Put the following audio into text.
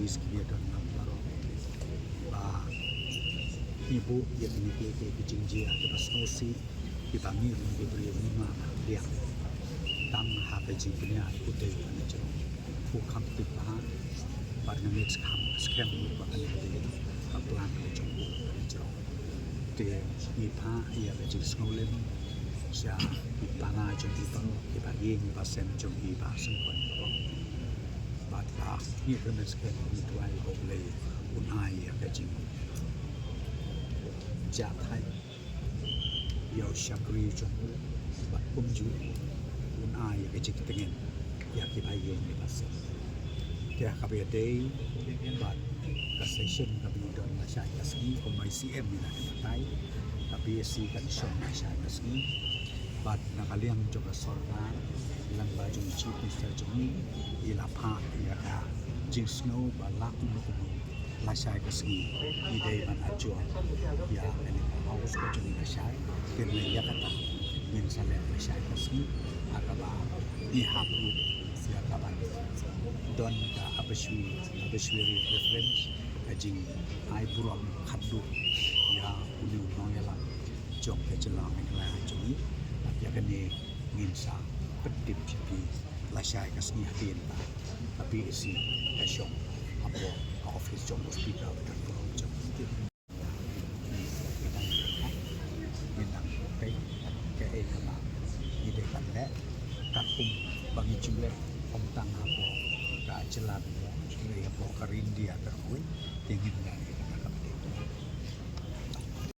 Luis kia dan namparo ba ibu yang ini ke jinji atau basnosi kita ngir diberi lima dia tang haba jingnya udah pada jero bukan tipa pada mix scam bukan itu kaplan ke jombo pada jero dia ipa ia bejing snolen sia ipana jombi paro kita yeng pasem jombi pasem kon paro bata ni kena scam itu ai oleh unai ia bejing jatai yau syakri jombo bat kumju unai ia bejing tengen ya kita yeng ni pasem dia kabeh day bat session kami don masyai kasni komai CM ni nak matai tapi si kan show masyai kasni bat nakaliang juga sorna lang baju chief minister jumi ilapha ya ka jing snow balak no ko masyai kasni ide man ajo ya ani house ko jumi masyai kirna ya kata min sale masyai kasni akaba di hapu sia kaban don ka abashwi reference ajing ai buram khaddu ya ulu nongela jong ke jelang ngela jumi ya kene nginsa pedip jadi lasai kasni hadin tapi isi kasyong apo office jong hospital dan jong minang pe ke ekama ide kan le takum bangi jumle om tang apo ka jelan ya apo karindia terkuy tingin dari